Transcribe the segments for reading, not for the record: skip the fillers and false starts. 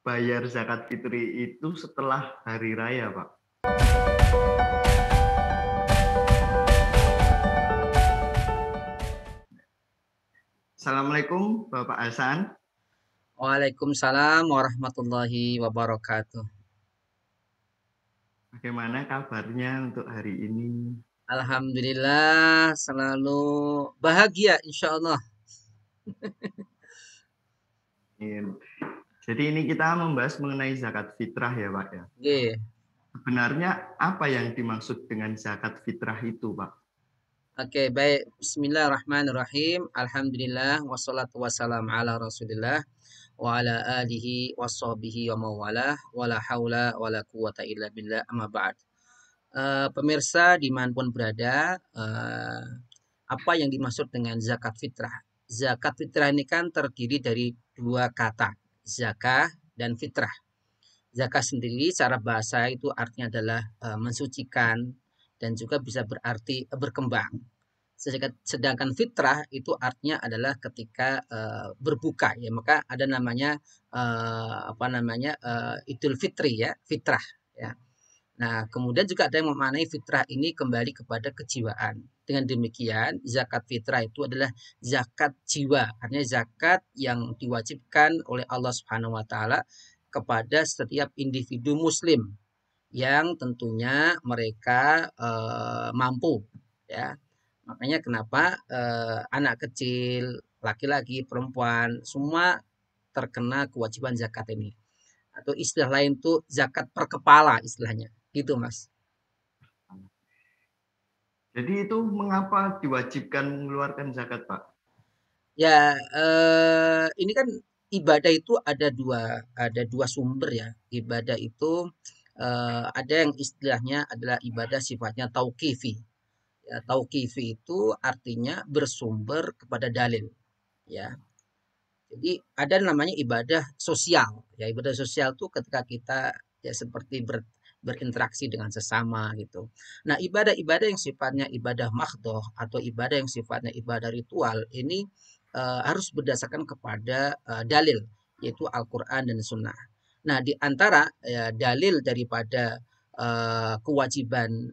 bayar zakat fitri itu setelah hari raya, Pak? Assalamualaikum, Bapak Hasan. Waalaikumsalam warahmatullahi wabarakatuh. Bagaimana kabarnya untuk hari ini? Alhamdulillah selalu bahagia insya Allah. Jadi ini kita membahas mengenai zakat fitrah ya, Pak ya. Oke, Sebenarnya apa yang dimaksud dengan zakat fitrah itu, Pak? oke, baik. Bismillahirrahmanirrahim. Alhamdulillah wassalatu wassalamu ala Rasulillah wa ala alihi washabihi wa mawalah wala haula wala quwata illa billah amma ba'd. Pemirsa dimanapun berada, apa yang dimaksud dengan zakat fitrah? Zakat fitrah ini kan terdiri dari dua kata, zakah dan fitrah. Zakah sendiri secara bahasa itu artinya adalah mensucikan dan juga bisa berarti berkembang. Sedangkan fitrah itu artinya adalah ketika berbuka ya, maka ada namanya apa namanya Idul Fitri ya, fitrah ya. Nah, kemudian juga ada yang memaknai fitrah ini kembali kepada kejiwaan. Dengan demikian, zakat fitrah itu adalah zakat jiwa, artinya zakat yang diwajibkan oleh Allah Subhanahu wa taala kepada setiap individu muslim yang tentunya mereka mampu ya. Makanya kenapa anak kecil, laki-laki, perempuan semua terkena kewajiban zakat ini. Atau istilah lain tuh zakat per kepala istilahnya. Gitu, Mas. Jadi itu mengapa diwajibkan mengeluarkan zakat, Pak? Ya, ini kan ibadah itu ada dua sumber ya. Ibadah itu ada yang istilahnya adalah ibadah sifatnya tauqifi. Ya, tauqifi itu artinya bersumber kepada dalil. Ya, jadi ada namanya ibadah sosial. Ya, ibadah sosial itu ketika kita ya seperti berinteraksi dengan sesama gitu. Nah, ibadah-ibadah yang sifatnya ibadah makhdoh atau ibadah yang sifatnya ibadah ritual ini harus berdasarkan kepada dalil yaitu Al-Qur'an dan Sunnah. Nah, di antara dalil daripada kewajiban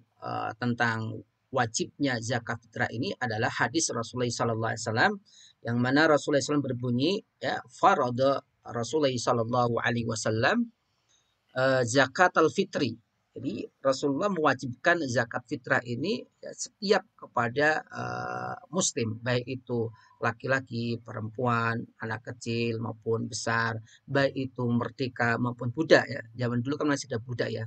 tentang wajibnya zakat fitrah ini adalah hadis Rasulullah SAW yang mana Rasulullah SAW berbunyi ya farada Rasulullah SAW zakat al-fitri. Jadi Rasulullah mewajibkan zakat fitrah ini ya, setiap kepada muslim, baik itu laki-laki, perempuan, anak kecil maupun besar, baik itu merdeka maupun budak ya. Zaman dulu kan masih ada budak ya.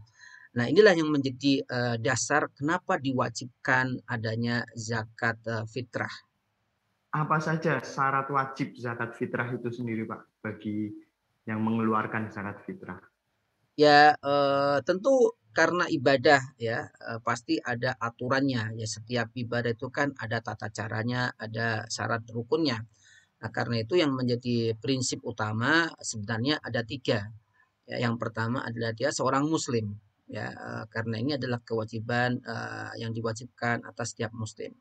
Nah, inilah yang menjadi dasar kenapa diwajibkan adanya zakat fitrah. Apa saja syarat wajib zakat fitrah itu sendiri, Pak, bagi yang mengeluarkan zakat fitrah? Ya, tentu karena ibadah ya, pasti ada aturannya ya, setiap ibadah itu kan ada tata caranya, ada syarat rukunnya. Nah, karena itu yang menjadi prinsip utama sebenarnya ada tiga. Ya, yang pertama adalah dia seorang muslim ya, karena ini adalah kewajiban yang diwajibkan atas setiap muslim.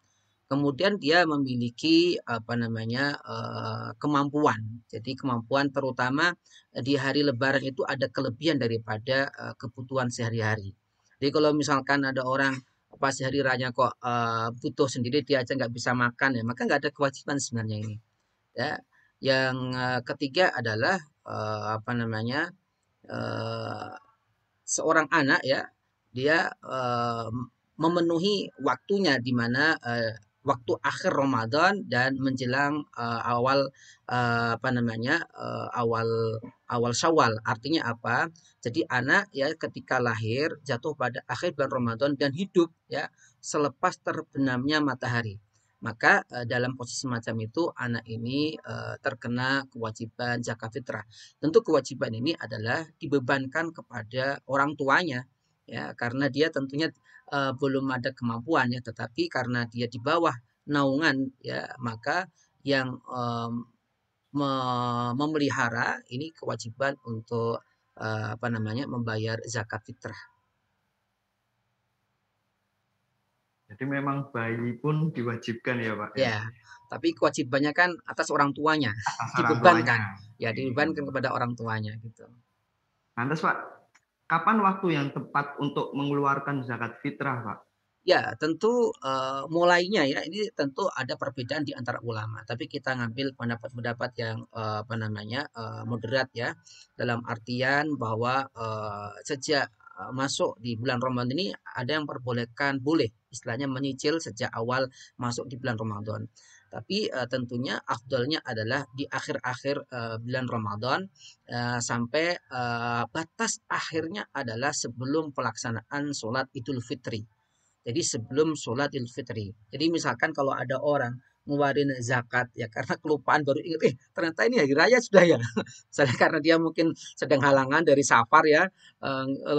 Kemudian dia memiliki apa namanya kemampuan. Jadi kemampuan terutama di hari Lebaran itu ada kelebihan daripada kebutuhan sehari-hari. Jadi kalau misalkan ada orang pas hari raya kok butuh sendiri dia aja nggak bisa makan ya, maka nggak ada kewajiban sebenarnya ini. Ya. Yang ketiga adalah apa namanya eh, seorang anak ya dia memenuhi waktunya di mana waktu akhir Ramadan dan menjelang awal apa namanya awal awal Syawal. Artinya apa? Jadi anak ya ketika lahir jatuh pada akhir bulan Ramadan dan hidup ya selepas terbenamnya matahari. Maka dalam posisi semacam itu anak ini terkena kewajiban zakat fitrah. Tentu kewajiban ini adalah dibebankan kepada orang tuanya ya karena dia tentunya belum ada kemampuan ya tetapi karena dia di bawah naungan ya maka yang memelihara ini kewajiban untuk apa namanya membayar zakat fitrah. Jadi memang bayi pun diwajibkan ya, Pak ya, Ya, tapi kewajibannya kan atas orang tuanya, atas orang tuanya. dibebankan. Ya, Oke. dibebankan kepada orang tuanya gitu. Lantas Pak, kapan waktu yang tepat untuk mengeluarkan zakat fitrah Pak? Ya, tentu mulainya ya ini tentu ada perbedaan di antara ulama, tapi kita ngambil pendapat-pendapat yang apa namanya moderat ya, dalam artian bahwa sejak masuk di bulan Ramadan ini ada yang perbolehkan boleh istilahnya menyicil sejak awal masuk di bulan Ramadan. Tapi tentunya afdalnya adalah di akhir-akhir bulan Ramadan sampai batas akhirnya adalah sebelum pelaksanaan sholat Idul Fitri. Jadi sebelum sholat Idul Fitri. Jadi misalkan kalau ada orang ngeluarin zakat ya karena kelupaan baru ingat, ternyata ini hari raya sudah ya. Misalnya karena dia mungkin sedang halangan dari safar ya,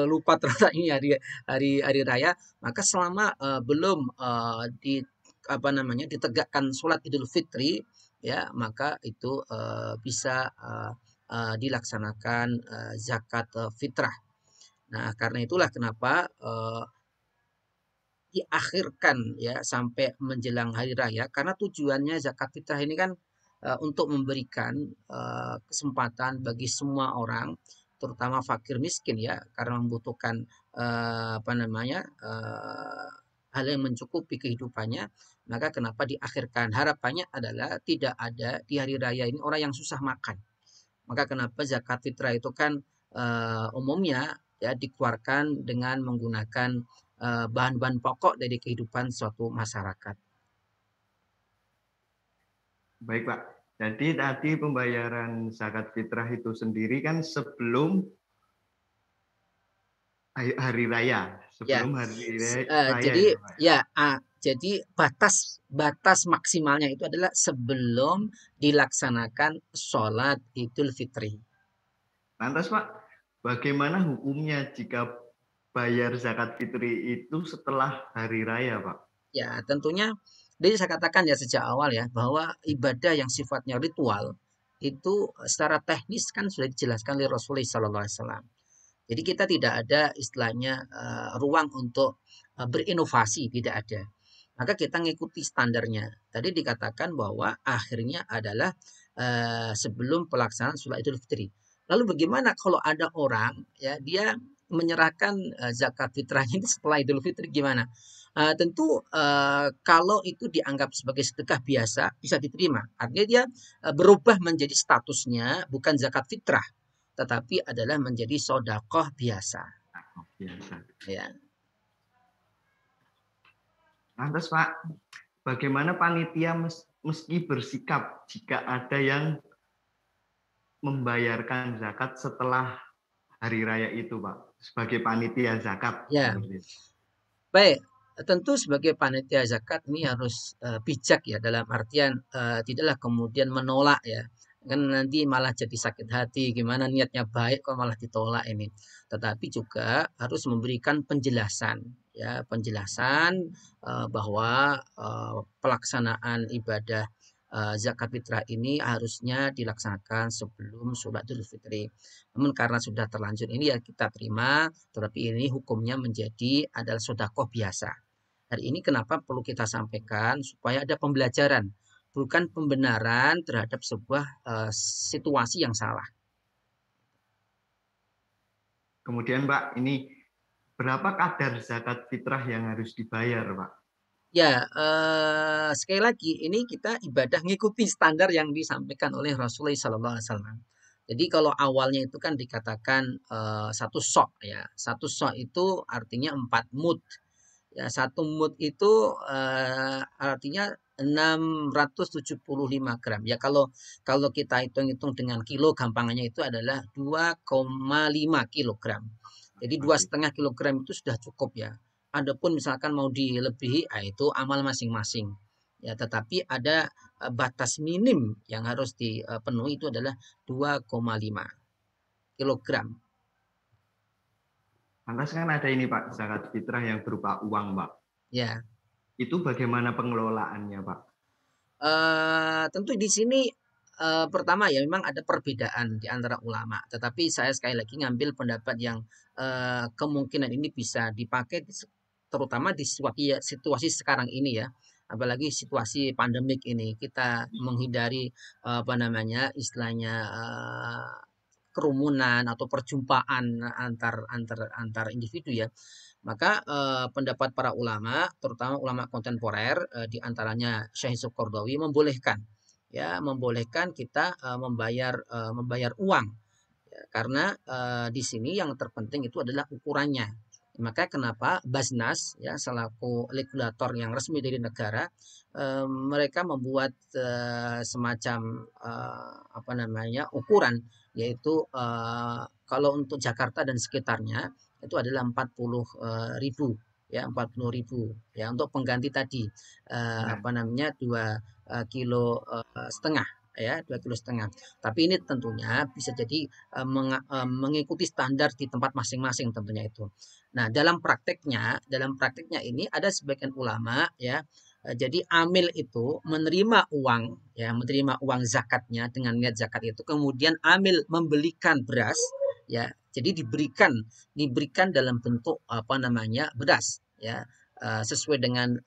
lupa ternyata ini hari raya, maka selama belum di apa namanya ditegakkan sholat Idul Fitri ya maka itu bisa dilaksanakan zakat fitrah. Nah, karena itulah kenapa diakhirkan ya sampai menjelang hari raya karena tujuannya zakat fitrah ini kan untuk memberikan kesempatan bagi semua orang terutama fakir miskin ya karena membutuhkan apa namanya hal yang mencukupi kehidupannya maka kenapa diakhirkan harapannya adalah tidak ada di hari raya ini orang yang susah makan maka kenapa zakat fitrah itu kan umumnya ya dikeluarkan dengan menggunakan bahan-bahan pokok dari kehidupan suatu masyarakat. Baik Pak, jadi tadi pembayaran zakat fitrah itu sendiri kan sebelum hari raya, Ya, sebelum hari raya jadi ya Pak. ya jadi batas batas maksimalnya itu adalah sebelum dilaksanakan sholat Idul Fitri. Lantas Pak, bagaimana hukumnya jika bayar zakat fitri itu setelah hari raya Pak? Ya, tentunya jadi saya katakan ya sejak awal ya bahwa ibadah yang sifatnya ritual itu secara teknis kan sudah dijelaskan oleh Rasulullah SAW. Jadi kita tidak ada istilahnya ruang untuk berinovasi, tidak ada. Maka kita ngikuti standarnya. Tadi dikatakan bahwa akhirnya adalah sebelum pelaksanaan sholat Idul Fitri. Lalu bagaimana kalau ada orang ya dia menyerahkan zakat fitrahnya itu setelah Idul Fitri gimana? Tentu kalau itu dianggap sebagai sedekah biasa bisa diterima. Artinya dia berubah menjadi statusnya bukan zakat fitrah tetapi adalah menjadi sodakoh biasa. Biasa. Ya, Lantas Pak, bagaimana panitia meski bersikap jika ada yang membayarkan zakat setelah hari raya itu Pak, sebagai panitia zakat ya, seperti itu. baik. Tentu sebagai panitia zakat ini harus bijak ya dalam artian tidaklah kemudian menolak ya. Kan nanti malah jadi sakit hati gimana niatnya baik kok malah ditolak ini. Tetapi juga harus memberikan penjelasan ya, penjelasan bahwa pelaksanaan ibadah zakat fitrah ini harusnya dilaksanakan sebelum sholat Idul Fitri. Namun karena sudah terlanjur ini ya kita terima, tetapi ini hukumnya menjadi adalah sodakoh biasa. Hari ini kenapa perlu kita sampaikan supaya ada pembelajaran, bukan pembenaran terhadap sebuah situasi yang salah. Kemudian Pak, ini berapa kadar zakat fitrah yang harus dibayar Pak? Ya, sekali lagi ini kita ibadah ngikuti standar yang disampaikan oleh Rasulullah SAW. Jadi kalau awalnya itu kan dikatakan satu sok ya, satu sok itu artinya 4 mud. Ya, satu mud itu artinya 675 gram. Ya kalau kalau kita hitung-hitung dengan kilo, gampangannya itu adalah 2,5 kilogram. Jadi 2,5 kilogram itu sudah cukup ya. Adapun misalkan mau dilebihi, itu amal masing-masing. Ya, tetapi ada batas minim yang harus dipenuhi itu adalah 2,5 kilogram. Lantas kan ada ini Pak, zakat fitrah yang berupa uang Pak. Ya, Itu bagaimana pengelolaannya Pak? tentu di sini pertama ya memang ada perbedaan di antara ulama, tetapi saya sekali lagi ngambil pendapat yang kemungkinan ini bisa dipakai terutama di situasi sekarang ini ya. Apalagi situasi pandemik ini kita menghindari apa namanya istilahnya kerumunan atau perjumpaan antar individu ya. Maka pendapat para ulama, terutama ulama kontemporer, di antaranya Syekh Yusuf Qaradawi membolehkan kita membayar uang. Ya, karena di sini yang terpenting itu adalah ukurannya. Maka kenapa Basnas ya selaku regulator yang resmi dari negara, mereka membuat semacam apa namanya ukuran, yaitu kalau untuk Jakarta dan sekitarnya itu adalah 40.000 ya, 40.000 ya, untuk pengganti tadi Ya. apa namanya 2,5 kilo ya, 2,5 kilo. Tapi ini tentunya bisa jadi mengikuti standar di tempat masing-masing tentunya itu. Nah, dalam prakteknya ini ada sebagian ulama ya, jadi amil itu menerima uang zakatnya dengan niat zakat itu, kemudian amil membelikan beras ya. Jadi diberikan dalam bentuk apa namanya beras ya, sesuai dengan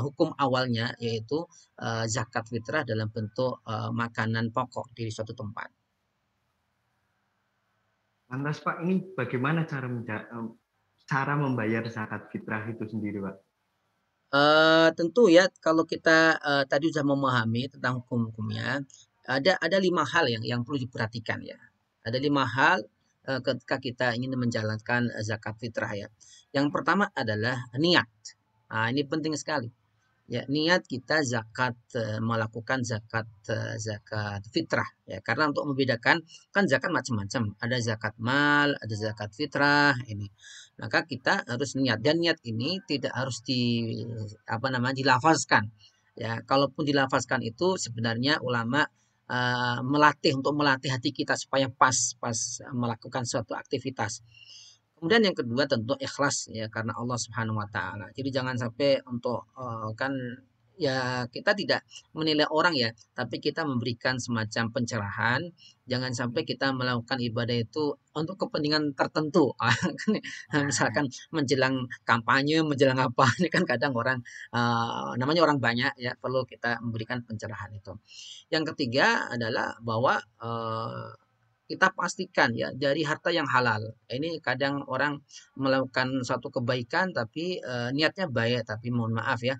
hukum awalnya, yaitu zakat fitrah dalam bentuk makanan pokok di suatu tempat. Lantas Pak, ini bagaimana cara membayar zakat fitrah itu sendiri, Pak? Tentu ya, kalau kita tadi sudah memahami tentang hukum-hukumnya, ada 5 hal yang perlu diperhatikan ya. Ada 5 hal ketika kita ingin menjalankan zakat fitrah ya. Yang pertama adalah niat. Nah, ini penting sekali. Ya, niat kita melakukan zakat fitrah ya, karena untuk membedakan kan zakat macam-macam, ada zakat mal, ada zakat fitrah ini. Maka kita harus niat, dan niat ini tidak harus apa namanya dilafazkan ya. Kalaupun dilafazkan itu sebenarnya ulama melatih hati kita supaya pas pas melakukan suatu aktivitas. Kemudian yang kedua tentu ikhlas ya, karena Allah Subhanahu wa taala. Jadi jangan sampai untuk kan ya, kita tidak menilai orang ya, tapi kita memberikan semacam pencerahan. Jangan sampai kita melakukan ibadah itu untuk kepentingan tertentu. Misalkan menjelang kampanye, menjelang apa, ini kan kadang orang namanya orang banyak ya, perlu kita memberikan pencerahan itu. Yang ketiga adalah bahwa kita pastikan ya dari harta yang halal. Ini kadang orang melakukan suatu kebaikan tapi niatnya baik, tapi mohon maaf ya,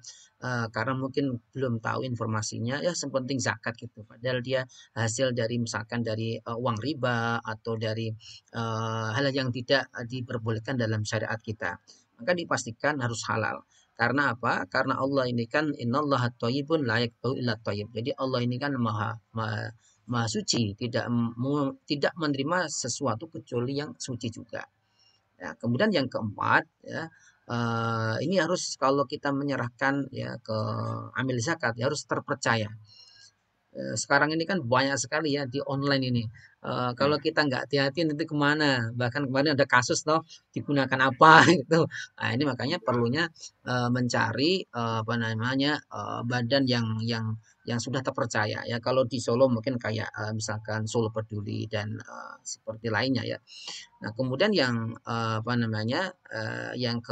karena mungkin belum tahu informasinya ya, sepenting zakat gitu. Padahal dia hasil dari misalkan dari uang riba atau dari hal yang tidak diperbolehkan dalam syariat kita. Maka dipastikan harus halal. Karena apa? Karena Allah ini kan innallaha thayyibun la yaqbalu illa thayyib. Jadi Allah ini kan maha suci, tidak menerima sesuatu kecuali yang suci juga. Ya, kemudian yang keempat ya, ini harus kalau kita menyerahkan ya ke amil zakat ya harus terpercaya. Sekarang ini kan banyak sekali ya di online ini. Kalau Ya. kita nggak hati-hati nanti kemana? Bahkan kemarin ada kasus toh, digunakan apa gitu. Nah, ini makanya perlunya mencari apa namanya badan yang sudah terpercaya ya. Kalau di Solo mungkin kayak misalkan Solo Peduli dan seperti lainnya ya. Nah, kemudian yang apa namanya yang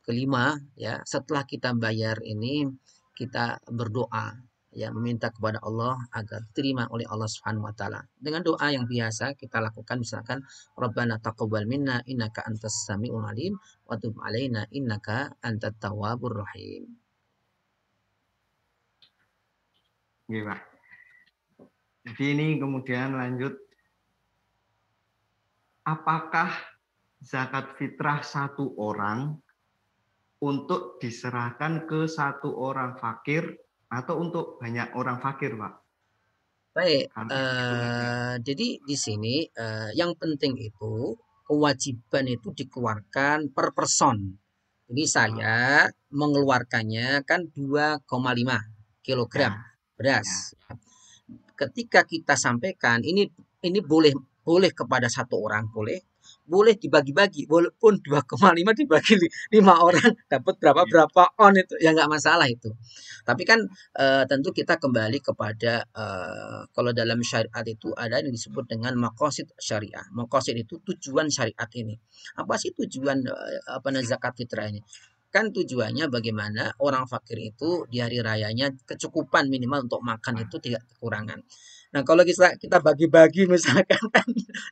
kelima ya, setelah kita bayar ini kita berdoa ya, meminta kepada Allah agar diterima oleh Allah Subhanahu wa taala. Dengan doa yang biasa kita lakukan, misalkan Rabbana taqabbal minna innaka antas samiul alim wa tub alaina innaka antat tawwabur rahim. Iya, Pak. Jadi ini kemudian lanjut, apakah zakat fitrah satu orang untuk diserahkan ke satu orang fakir atau untuk banyak orang fakir, Pak? Baik, Karena itu tadi. jadi di sini yang penting itu kewajiban itu dikeluarkan per person. Jadi Oh, saya mengeluarkannya kan 2,5 kilogram ya, beras. ya. Ketika kita sampaikan ini boleh boleh kepada satu orang, boleh dibagi-bagi, walaupun 2,5 dibagi 5 orang dapat berapa Iya. berapa on, itu ya nggak masalah itu. Tapi kan tentu kita kembali kepada kalau dalam syariat itu ada yang disebut dengan maqasid syariah. Maqasid itu tujuan syariat ini. Apa sih tujuan apa zakat fitrah ini? Kan tujuannya bagaimana orang fakir itu di hari rayanya kecukupan minimal untuk makan itu tidak kekurangan. Nah, kalau kita bagi-bagi misalkan kan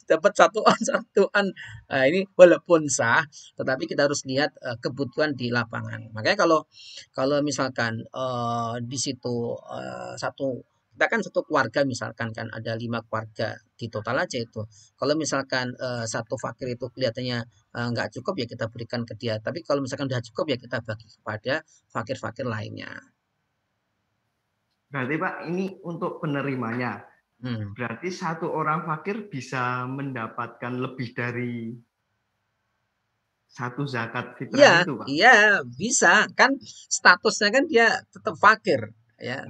dapat satuan, nah ini walaupun sah, tetapi kita harus lihat kebutuhan di lapangan. Makanya kalau kalau misalkan di situ satu kita kan satu keluarga misalkan kan ada 5 keluarga di total aja itu. Kalau misalkan satu fakir itu kelihatannya nggak cukup ya kita berikan ke dia. Tapi kalau misalkan udah cukup ya kita bagi kepada fakir-fakir lainnya. Berarti Pak, ini untuk penerimanya. Hmm. Berarti satu orang fakir bisa mendapatkan lebih dari satu zakat Iya, fitrah itu, Pak. iya bisa kan statusnya kan dia tetap fakir ya.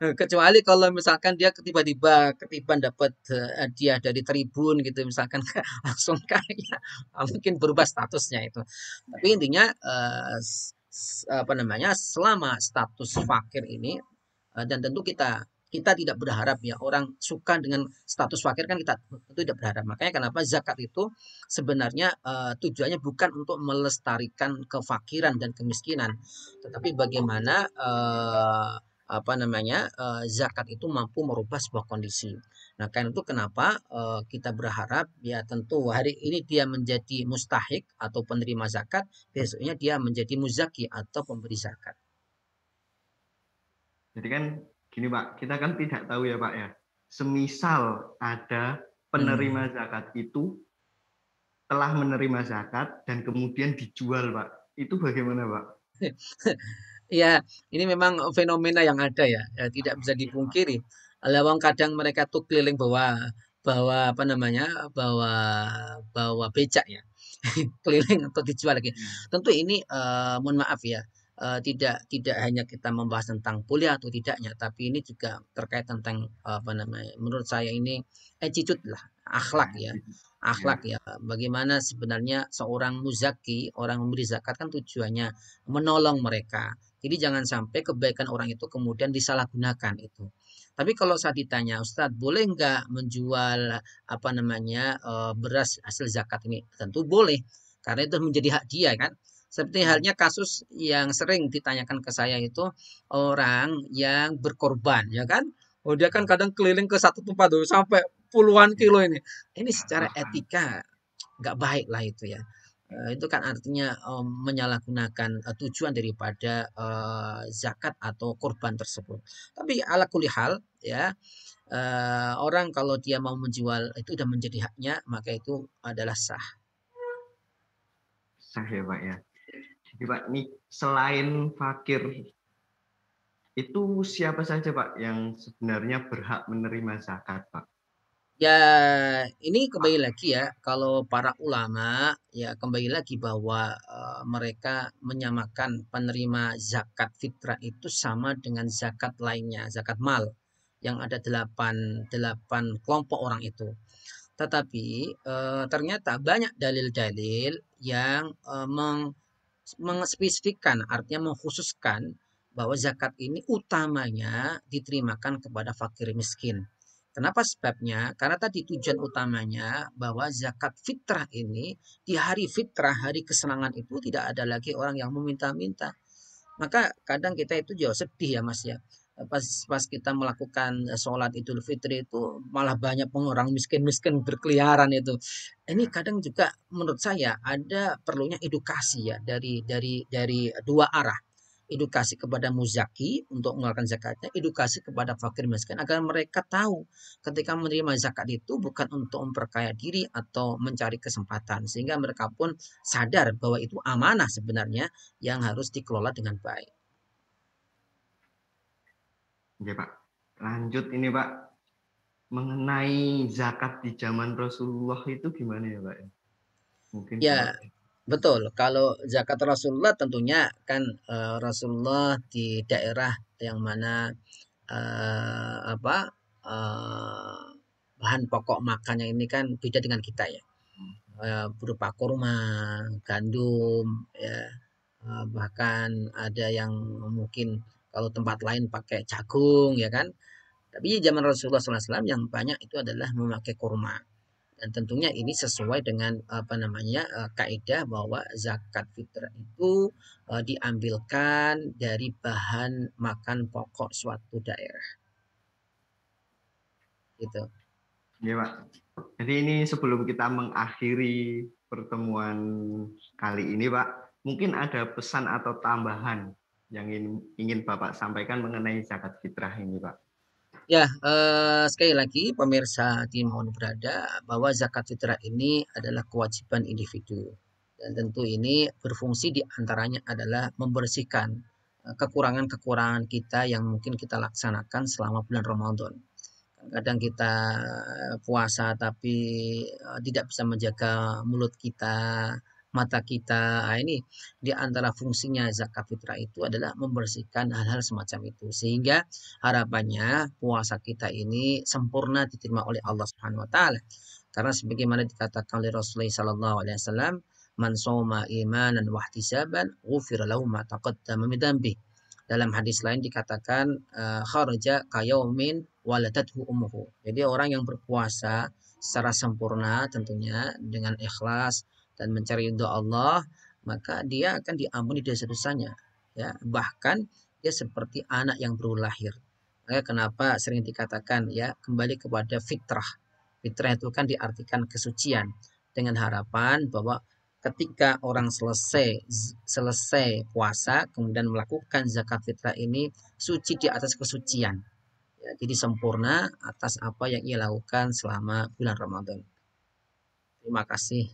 Oh, Kecuali kalau misalkan dia tiba-tiba ketiban dapat hadiah dari Tribun gitu misalkan langsung kaya, mungkin berubah statusnya itu. Tapi intinya apa namanya selama status fakir ini dan tentu kita tidak berharap ya orang suka dengan status fakir kan kita tentu tidak berharap. Makanya kenapa zakat itu sebenarnya tujuannya bukan untuk melestarikan kefakiran dan kemiskinan, tetapi bagaimana apa namanya zakat itu mampu merubah sebuah kondisi. Nah, karena itu kenapa kita berharap ya tentu hari ini dia menjadi mustahik atau penerima zakat, besoknya dia menjadi muzaki atau pemberi zakat. jadi kan gini Pak, kita kan tidak tahu ya Pak ya. Semisal ada Hmm. penerima zakat itu telah menerima zakat dan kemudian dijual Pak. Itu bagaimana Pak? Ya, ini memang fenomena yang ada ya, tidak bisa Iya Pak. dipungkiri. Lawang kadang mereka tuh keliling bawa bawa apa namanya, bawa bawa becak ya, keliling untuk dijual lagi. Iya. Tentu ini mohon maaf ya, tidak hanya kita membahas tentang boleh atau tidaknya, tapi ini juga terkait tentang apa namanya, menurut saya ini attitude lah, akhlak Nah, ya. gitu. Ya. Akhlak ya, bagaimana sebenarnya seorang muzaki, orang memberi zakat kan tujuannya menolong mereka. Jadi jangan sampai kebaikan orang itu kemudian disalahgunakan itu. Tapi kalau saya ditanya, Ustadz, boleh nggak menjual apa namanya beras hasil zakat ini? Tentu boleh, karena itu menjadi hak dia kan. Seperti Hmm. halnya kasus yang sering ditanyakan ke saya itu orang yang berkorban, ya kan? Oh dia kan kadang keliling ke satu tempat tuh sampai puluhan Ya. kilo ini. Ini secara Wah, etika nggak baik lah itu ya. Itu kan artinya menyalahgunakan tujuan daripada zakat atau kurban tersebut. Tapi ala kuli hal ya orang kalau dia mau menjual itu sudah menjadi haknya maka itu adalah sah. sah ya Pak ya. Jadi Pak, ini selain fakir itu siapa saja Pak yang sebenarnya berhak menerima zakat Pak? Ya, ini kembali lagi ya, kalau para ulama ya kembali lagi bahwa mereka menyamakan penerima zakat fitrah itu sama dengan zakat lainnya, zakat mal yang ada delapan kelompok orang itu. Tetapi ternyata banyak dalil-dalil yang mengspesifikkan, artinya mengkhususkan bahwa zakat ini utamanya diterimakan kepada fakir miskin. Kenapa sebabnya? Karena tadi tujuan utamanya bahwa zakat fitrah ini di hari fitrah, hari kesenangan itu tidak ada lagi orang yang meminta-minta. Maka kadang kita itu jauh sedih ya Mas ya. Pas pas kita melakukan sholat Idul Fitri itu malah banyak orang miskin-miskin berkeliaran itu. Ini kadang juga menurut saya ada perlunya edukasi ya dari dua arah. Edukasi kepada muzaki untuk mengeluarkan zakatnya, edukasi kepada fakir miskin agar mereka tahu ketika menerima zakat itu bukan untuk memperkaya diri atau mencari kesempatan sehingga mereka pun sadar bahwa itu amanah sebenarnya yang harus dikelola dengan baik. Ya Pak. Lanjut ini Pak, mengenai zakat di zaman Rasulullah itu gimana ya Pak? Mungkin Ya, boleh. betul. Kalau zakat Rasulullah tentunya kan Rasulullah di daerah yang mana apa eh, bahan pokok makannya ini kan beda dengan kita ya. Berupa kurma, gandum, ya, bahkan ada yang mungkin kalau tempat lain pakai jagung ya kan. Tapi zaman Rasulullah SAW yang banyak itu adalah memakai kurma. Dan tentunya ini sesuai dengan apa namanya kaidah bahwa zakat fitrah itu diambilkan dari bahan makan pokok suatu daerah. gitu. Iya, Pak. Jadi ini sebelum kita mengakhiri pertemuan kali ini, Pak, mungkin ada pesan atau tambahan yang ingin Bapak sampaikan mengenai zakat fitrah ini, Pak. Ya, sekali lagi pemirsa dimanapun berada, bahwa zakat fitrah ini adalah kewajiban individu. Dan tentu ini berfungsi di antaranya adalah membersihkan kekurangan-kekurangan kita yang mungkin kita laksanakan selama bulan Ramadan. Kadang kita puasa tapi tidak bisa menjaga mulut kita, mata kita. Nah, ini di antara fungsinya zakat fitrah itu adalah membersihkan hal-hal semacam itu. Sehingga harapannya puasa kita ini sempurna diterima oleh Allah Subhanahu wa taala. Karena sebagaimana dikatakan oleh Rasulullah sallallahu alaihi wasallam, "Man shoma imanan wa ihtisaban, ghufira lahu ma taqaddama min dzambi." Dalam hadis lain dikatakan kharaja kayaumin waladathu ummuhu. Jadi orang yang berpuasa secara sempurna tentunya dengan ikhlas dan mencari ridho Allah, maka dia akan diampuni dosa-dosanya. Ya, bahkan dia seperti anak yang baru lahir. Kenapa sering dikatakan ya kembali kepada fitrah. Fitrah itu kan diartikan kesucian dengan harapan bahwa ketika orang selesai puasa kemudian melakukan zakat fitrah ini suci di atas kesucian. Ya, jadi sempurna atas apa yang ia lakukan selama bulan Ramadan. Terima kasih.